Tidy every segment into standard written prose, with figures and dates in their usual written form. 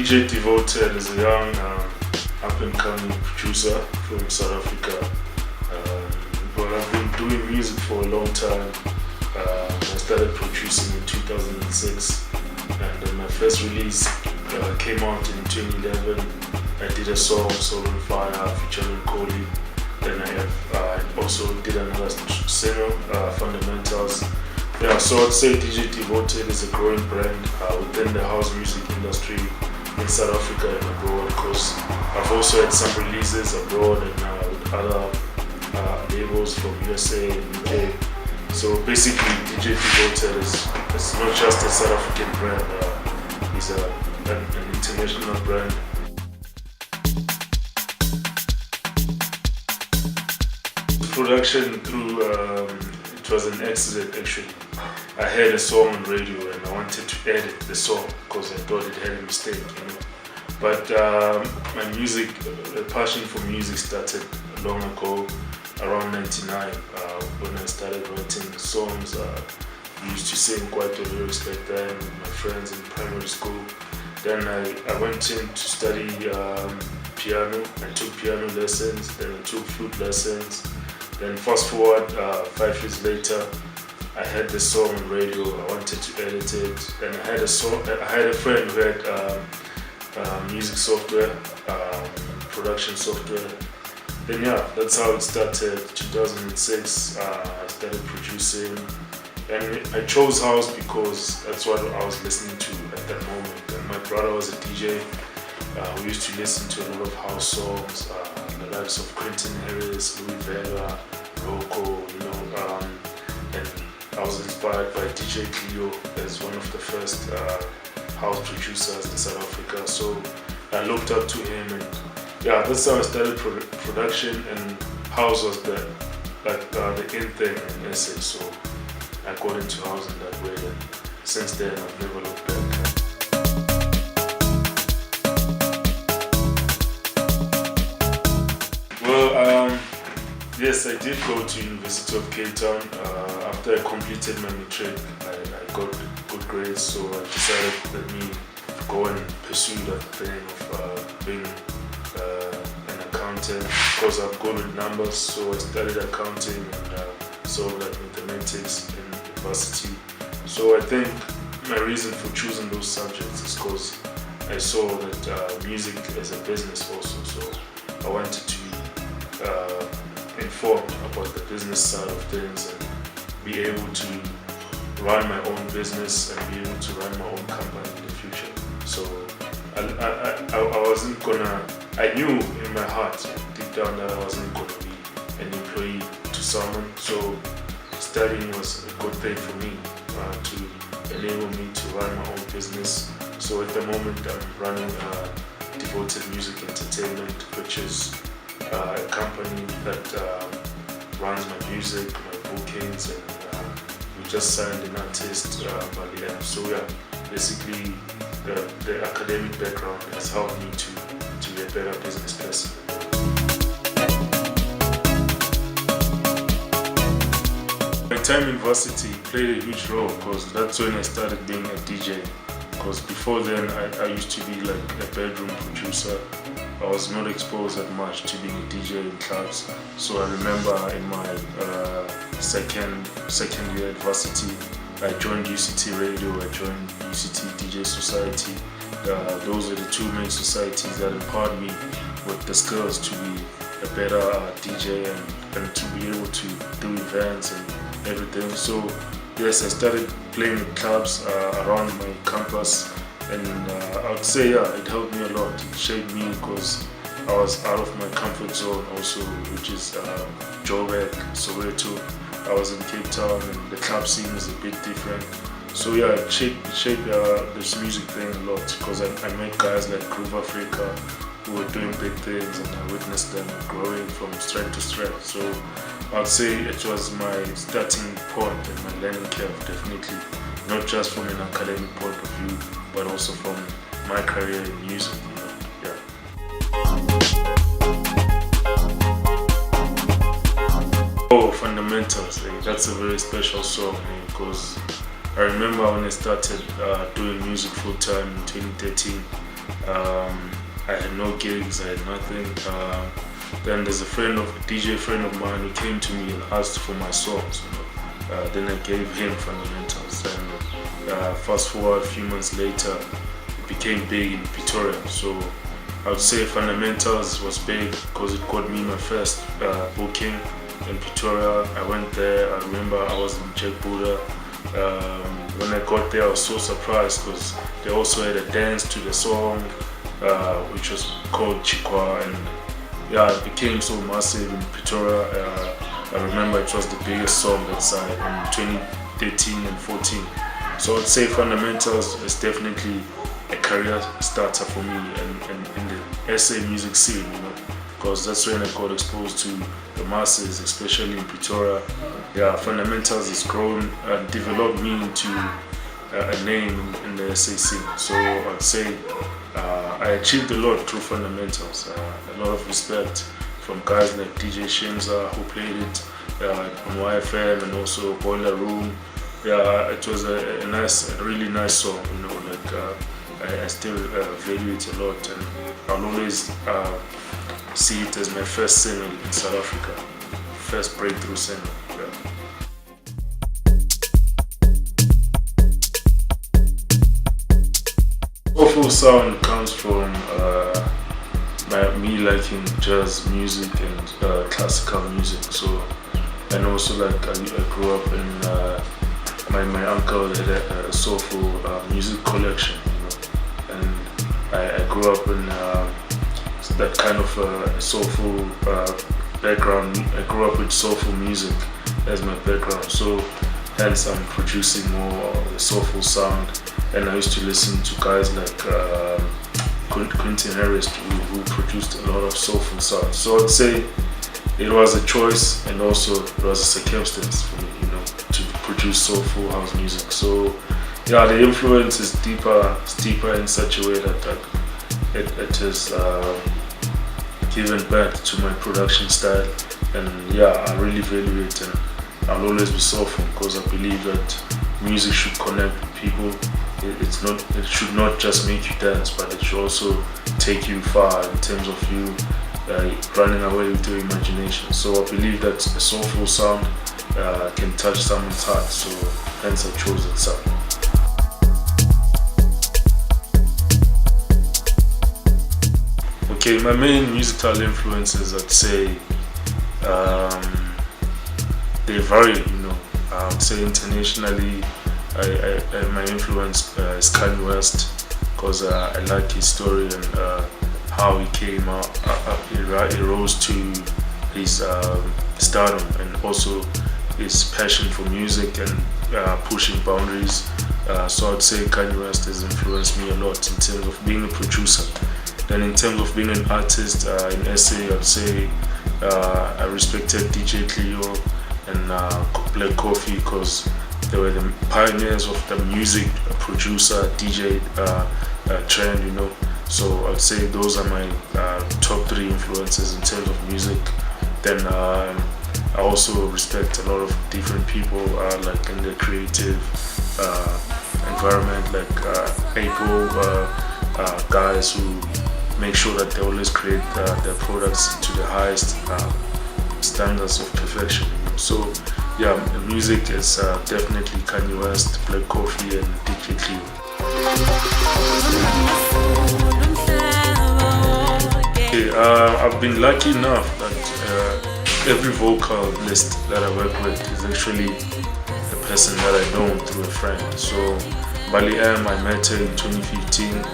DJ Devoted is a young up-and-coming producer from South Africa. Well, I've been doing music for a long time. I started producing in 2006, and then my first release came out in 2011. I did a song, Soulfull, featuring Kholi. Then I also did another single, Fundamentals. Yeah, so I'd say DJ Devoted is a growing brand within the house music industry in South Africa and abroad, because I've also had some releases abroad and with other labels from USA and UK. So basically, DJ Devoted is not just a South African brand, it's an international brand. Production through, it was an accident actually. I heard a song on radio and I wanted to edit the song because I thought it had a mistake, you know. But my music, the passion for music started long ago, around 99, when I started writing songs. I used to sing quite a lyrics back then with my friends in primary school. Then I went in to study piano. I took piano lessons, then I took flute lessons. Then fast forward 5 years later, I had the song on radio. I wanted to edit it, and I had a friend who had music software, production software. Then yeah, that's how it started. 2006, I started producing, and I chose house because that's what I was listening to at that moment. And my brother was a DJ. We used to listen to a lot of house songs, the likes of Quentin Harris, Louis Vega, Rocco, you know, and I was inspired by DJ Cleo as one of the first house producers in South Africa. So I looked up to him, and yeah, that's how I started production, and house was the in thing in SA. So I got into house in that way, and since then I've never looked back. Well, yes, I did go to University of Cape Town. After I completed my matric, I got good grades, so I decided let me go and pursue that thing of being an accountant, because I'm good with numbers. So I studied accounting and so like mathematics in university. So I think my reason for choosing those subjects is because I saw that music is a business also. So I wanted to informed about the business side of things and be able to run my own business and be able to run my own company in the future. So I wasn't gonna, I knew in my heart, deep down, that I wasn't gonna be an employee to someone. So studying was a good thing for me to enable me to run my own business. So at the moment I'm running Devoted Music Entertainment, which is a company that runs my music, my bookings, and we just signed an artist, Mbali. So yeah, basically the academic background has helped me to be a better business person. My time in university played a huge role because that's when I started being a DJ. Because before then I used to be like a bedroom producer. I was not exposed that much to being a DJ in clubs. So I remember in my second year at varsity, I joined UCT Radio, I joined UCT DJ Society. Those are the two main societies that empowered me with the skills to be a better DJ and to be able to do events and everything. So yes, I started playing in clubs around my campus. And I would say, yeah, it helped me a lot. It shaped me because I was out of my comfort zone also, which is Joburg, Soweto. I was in Cape Town and the club scene is a bit different. So yeah, it shaped this music thing a lot because I met guys like Groove Africa who were doing big things, and I witnessed them growing from strength to strength. So I would say it was my starting point and my learning curve, definitely. Not just from an academic point of view, but also from my career in music, you know. Yeah. Oh, Fundamentals, that's a very special song because I remember when I started doing music full time in 2013, I had no gigs, I had nothing. Then there's a DJ friend of mine who came to me and asked for my songs. Then I gave him Fundamentals, and fast forward a few months later, it became big in Pretoria. So I would say Fundamentals was big because it got me my first booking in Pretoria. I went there, I remember I was in Jack Buddha. When I got there, I was so surprised because they also had a dance to the song, which was called Chikwa, and yeah, it became so massive in Pretoria. I remember it was the biggest song that side in 2013 and 14. So I'd say Fundamentals is definitely a career starter for me and in the SA music scene, because that's when I got exposed to the masses, especially in Pretoria. Yeah, Fundamentals has grown and developed me into a name in the SA scene. So I'd say I achieved a lot through Fundamentals. A lot of respect from guys like DJ Shimza, who played it on YFM, and also Boiler Room. Yeah, it was a really nice song. I still value it a lot, and I'll always see it as my first single in South Africa, first breakthrough single. Yeah. Soulfull sound comes from me liking jazz music and classical music. So, and also I grew up in my uncle had a soulful music collection, and I grew up in that kind of soulful background. I grew up with soulful music as my background, so hence I'm producing more of the soulful sound. And I used to listen to guys like Quentin Harris, who produced a lot of soulful sound. So I'd say it was a choice, and also it was a circumstance for me, to produce soulful house music. So yeah, the influence is deeper in such a way that it has given birth to my production style. And yeah, I really value it, and I'll always be soulful because I believe that music should connect with people. It should not just make you dance, but it should also take you far in terms of you running away with your imagination. So I believe that a soulful sound can touch someone's heart, so hence I chose that sound. Okay, my main musical influences, I'd say they vary, I would say internationally, my influence is Kanye West, because I like his story and how he came up, he rose to his stardom, and also his passion for music and pushing boundaries. So I'd say Kanye West has influenced me a lot in terms of being a producer. Then in terms of being an artist in SA, I'd say I respected DJ Cleo and Black Coffee, because they were the pioneers of the music producer DJ trend, So I'd say those are my top 3 influences in terms of music. Then I also respect a lot of different people like in the creative environment, like Apple guys who make sure that they always create their products to the highest standards of perfection. So yeah, music is definitely Kanye West, Black Coffee, and DJ Cleo. Okay, I've been lucky enough that every vocalist that I work with is actually a person that I know through a friend. So Mbali I met her in 2015.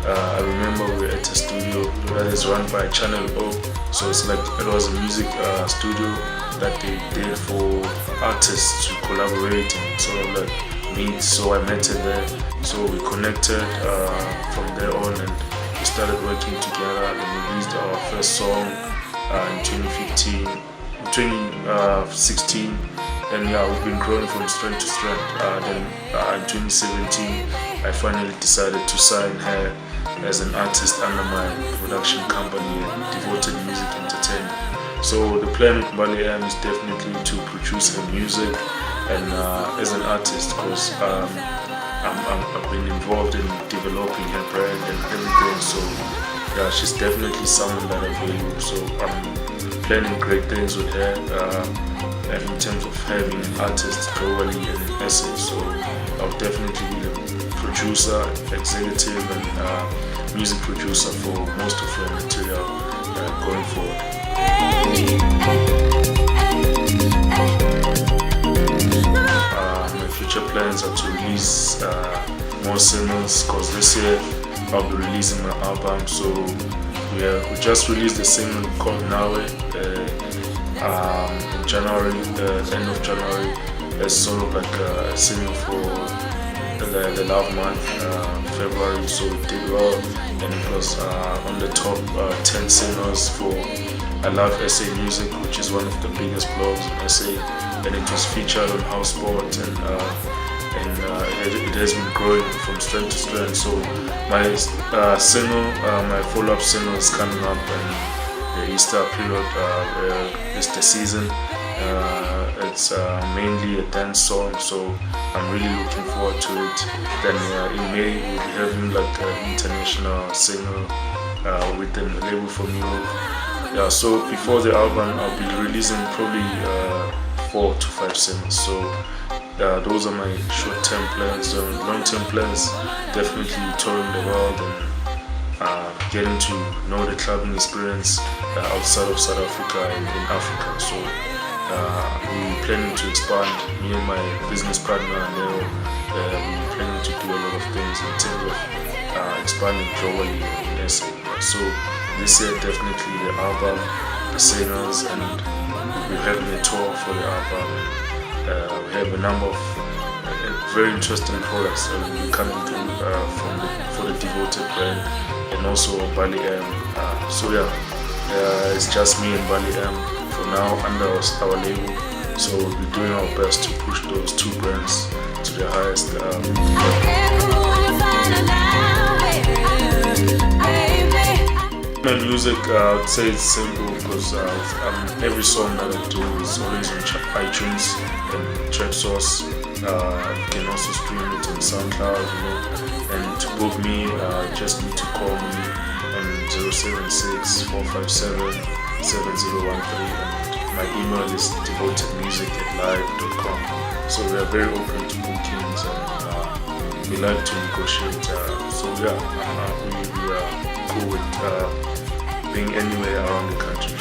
I remember we were at a studio that is run by Channel O. So it's like it was a music studio that they did for artists to collaborate and sort of like meet. So I met her there. So we connected from there on, and we started working together, and we released our first song in 2016. And yeah, we've been growing from strength to strength. Then in 2017, I finally decided to sign her as an artist under my production company, Devoted Music Entertainment. So the plan with Mbali is definitely to produce her music and as an artist, because I've been involved in developing her brand and everything. So yeah, she's definitely someone that I value. So I'm planning great things with her. And in terms of having artists globally and in SA, so I'll definitely be the producer, executive, and music producer for most of her material going forward. My future plans are to release more singles, because this year I'll be releasing my album. So we just released a single called Nawe in January, end of January. It's sort of like a single for the love month, February. So it did well, and it was on the top 10 singles for I Love SA Music, which is one of the biggest blogs in SA, and it was featured on House Sport, and it has been growing from strength to strength. So my single, my follow-up single is coming up in the Easter period, Easter season. It's mainly a dance song, so I'm really looking forward to it. Then in May we'll be having like an international single within the label from Europe. Yeah, so before the album I'll be releasing probably 4 to 5 singles. So those are my short-term plans. Long-term plans, definitely touring the world and getting to know the clubbing experience outside of South Africa and in Africa. So we're planning to expand. Me and my business partner Nawe, we're planning to do a lot of things in terms of expanding globally in SA. So this year definitely the album, the singles, and we're having a tour for the album. We have a number of very interesting products that will be coming through for the Devoted brand, and also Mbali. So yeah, it's just me and Mbali for now under our label. So we'll be doing our best to push those two brands to the highest level. My music, I would say it's simple, because every song that I do is always on iTunes and Track Source. You can also stream it on SoundCloud, And to book me, just need to call me on 076-457-7013, and my email is devotedmusic@live.com. So we are very open to bookings, and we like to negotiate. So yeah, we are cool with being anywhere around the country.